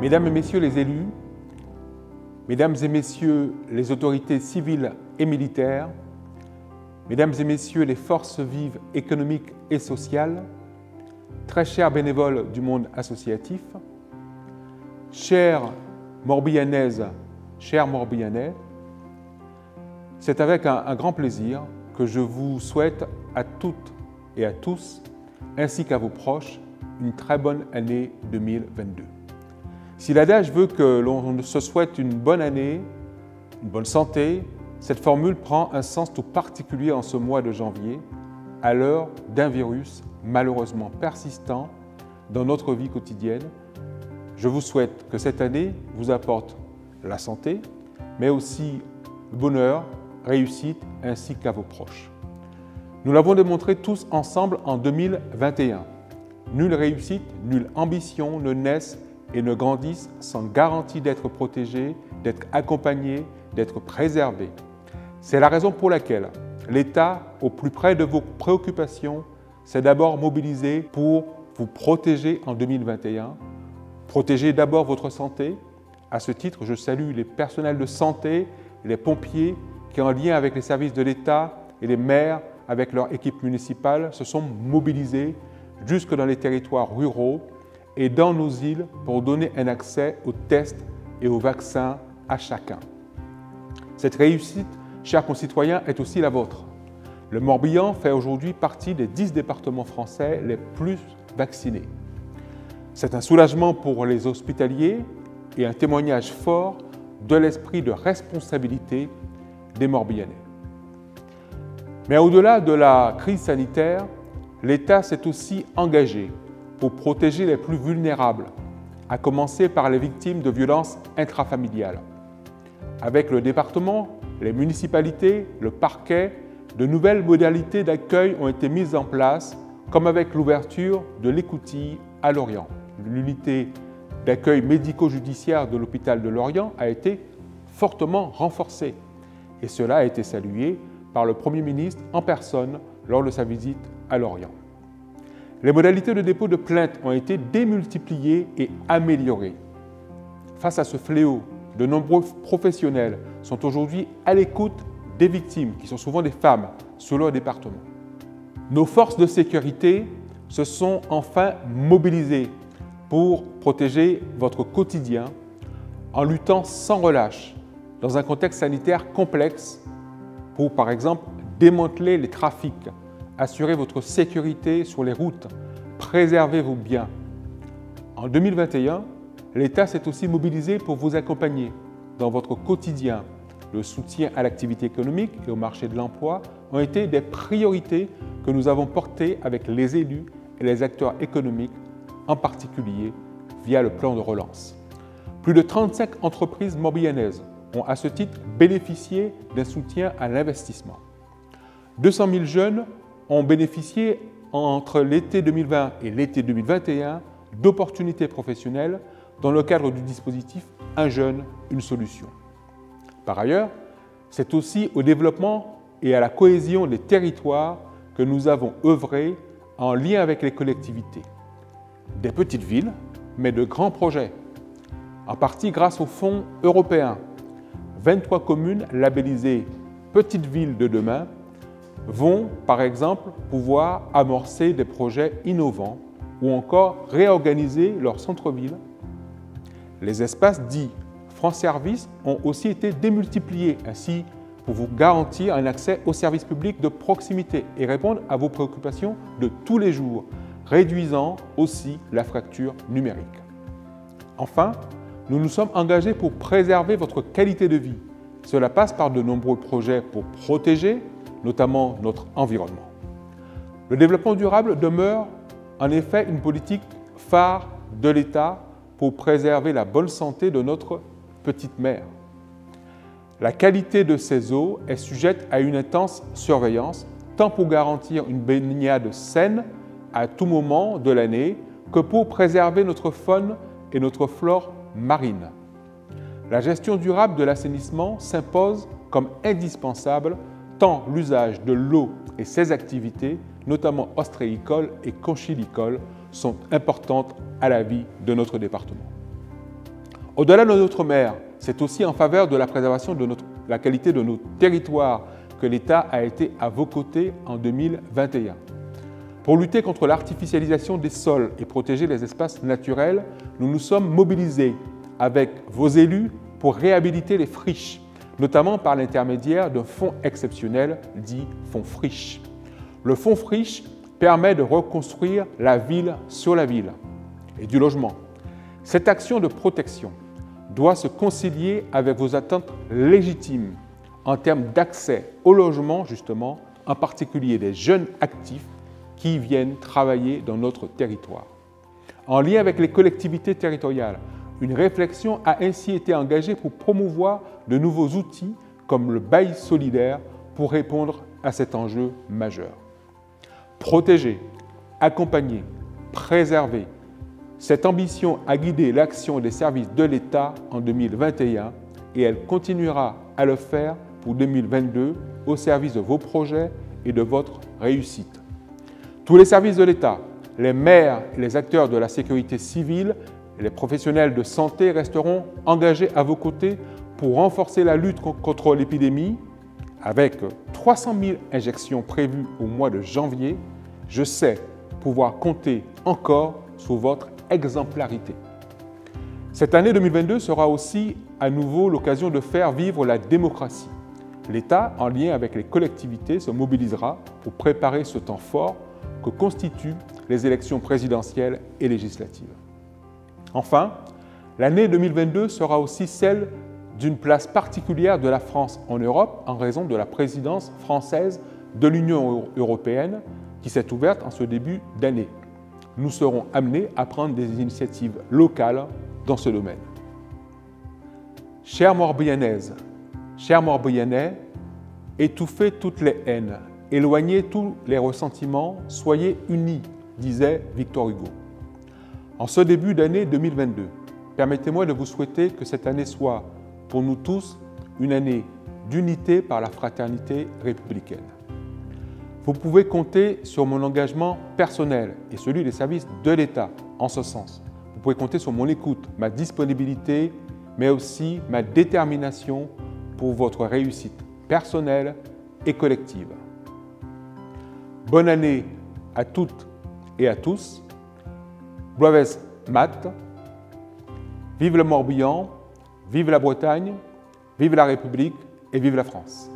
Mesdames et messieurs les élus, mesdames et messieurs les autorités civiles et militaires, mesdames et messieurs les forces vives économiques et sociales, très chers bénévoles du monde associatif, chères Morbihanaises, chers Morbihanais, c'est avec un grand plaisir que je vous souhaite à toutes et à tous, ainsi qu'à vos proches, une très bonne année 2022. Si l'adage veut que l'on se souhaite une bonne année, une bonne santé, cette formule prend un sens tout particulier en ce mois de janvier, à l'heure d'un virus malheureusement persistant dans notre vie quotidienne. Je vous souhaite que cette année vous apporte la santé, mais aussi le bonheur, réussite, ainsi qu'à vos proches. Nous l'avons démontré tous ensemble en 2021. Nulle réussite, nulle ambition ne naissent et ne grandissent sans garantie d'être protégés, d'être accompagnés, d'être préservés. C'est la raison pour laquelle l'État, au plus près de vos préoccupations, s'est d'abord mobilisé pour vous protéger en 2021. Protéger d'abord votre santé. À ce titre, je salue les personnels de santé, les pompiers qui, en lien avec les services de l'État et les maires, avec leur équipe municipale, se sont mobilisés jusque dans les territoires ruraux et dans nos îles pour donner un accès aux tests et aux vaccins à chacun. Cette réussite, chers concitoyens, est aussi la vôtre. Le Morbihan fait aujourd'hui partie des 10 départements français les plus vaccinés. C'est un soulagement pour les hospitaliers et un témoignage fort de l'esprit de responsabilité des Morbihanais. Mais au-delà de la crise sanitaire, l'État s'est aussi engagé pour protéger les plus vulnérables, à commencer par les victimes de violences intrafamiliales. Avec le département, les municipalités, le parquet, de nouvelles modalités d'accueil ont été mises en place, comme avec l'ouverture de l'Écoutille à Lorient. L'unité d'accueil médico-judiciaire de l'hôpital de Lorient a été fortement renforcée. Et cela a été salué par le Premier ministre en personne lors de sa visite à Lorient. Les modalités de dépôt de plainte ont été démultipliées et améliorées. Face à ce fléau, de nombreux professionnels sont aujourd'hui à l'écoute des victimes, qui sont souvent des femmes, sur leur département. Nos forces de sécurité se sont enfin mobilisées pour protéger votre quotidien en luttant sans relâche dans un contexte sanitaire complexe pour, par exemple, démanteler les trafics, assurer votre sécurité sur les routes, préserver vos biens. En 2021, l'État s'est aussi mobilisé pour vous accompagner dans votre quotidien. Le soutien à l'activité économique et au marché de l'emploi ont été des priorités que nous avons portées avec les élus et les acteurs économiques, en particulier via le plan de relance. Plus de 35 entreprises morbihanaises ont à ce titre bénéficié d'un soutien à l'investissement. 200 000 jeunes ont bénéficié entre l'été 2020 et l'été 2021 d'opportunités professionnelles dans le cadre du dispositif Un jeune, une solution. Par ailleurs, c'est aussi au développement et à la cohésion des territoires que nous avons œuvré en lien avec les collectivités. Des petites villes, mais de grands projets, en partie grâce aux fonds européens. 23 communes labellisées Petites villes de demain vont, par exemple, pouvoir amorcer des projets innovants ou encore réorganiser leur centre-ville. Les espaces dits France Service ont aussi été démultipliés, ainsi pour vous garantir un accès aux services publics de proximité et répondre à vos préoccupations de tous les jours, réduisant aussi la fracture numérique. Enfin, nous nous sommes engagés pour préserver votre qualité de vie. Cela passe par de nombreux projets pour protéger, notamment notre environnement. Le développement durable demeure en effet une politique phare de l'État pour préserver la bonne santé de notre petite mer. La qualité de ces eaux est sujette à une intense surveillance, tant pour garantir une baignade saine à tout moment de l'année que pour préserver notre faune et notre flore marine. La gestion durable de l'assainissement s'impose comme indispensable tant l'usage de l'eau et ses activités, notamment ostréicoles et conchilicoles, sont importantes à la vie de notre département. Au-delà de notre mer, c'est aussi en faveur de la préservation de la qualité de nos territoires que l'État a été à vos côtés en 2021. Pour lutter contre l'artificialisation des sols et protéger les espaces naturels, nous nous sommes mobilisés avec vos élus pour réhabiliter les friches, notamment par l'intermédiaire d'un fonds exceptionnel dit Fonds Friche. Le Fonds Friche permet de reconstruire la ville sur la ville et du logement. Cette action de protection doit se concilier avec vos attentes légitimes en termes d'accès au logement, justement, en particulier des jeunes actifs qui viennent travailler dans notre territoire. En lien avec les collectivités territoriales, une réflexion a ainsi été engagée pour promouvoir de nouveaux outils comme le bail solidaire pour répondre à cet enjeu majeur. Protéger, accompagner, préserver, cette ambition a guidé l'action des services de l'État en 2021 et elle continuera à le faire pour 2022 au service de vos projets et de votre réussite. Tous les services de l'État, les maires et les acteurs de la sécurité civile et les professionnels de santé resteront engagés à vos côtés pour renforcer la lutte contre l'épidémie. Avec 300 000 injections prévues au mois de janvier, je sais pouvoir compter encore sur votre exemplarité. Cette année 2022 sera aussi à nouveau l'occasion de faire vivre la démocratie. L'État, en lien avec les collectivités, se mobilisera pour préparer ce temps fort que constituent les élections présidentielles et législatives. Enfin, l'année 2022 sera aussi celle d'une place particulière de la France en Europe en raison de la présidence française de l'Union européenne qui s'est ouverte en ce début d'année. Nous serons amenés à prendre des initiatives locales dans ce domaine. Chères Morbihanaises, chers Morbihanais, étouffez toutes les haines, éloignez tous les ressentiments, soyez unis, disait Victor Hugo. En ce début d'année 2022, permettez-moi de vous souhaiter que cette année soit, pour nous tous, une année d'unité par la fraternité républicaine. Vous pouvez compter sur mon engagement personnel et celui des services de l'État en ce sens. Vous pouvez compter sur mon écoute, ma disponibilité, mais aussi ma détermination pour votre réussite personnelle et collective. Bonne année à toutes et à tous. Bloavez Mat, vive le Morbihan, vive la Bretagne, vive la République et vive la France.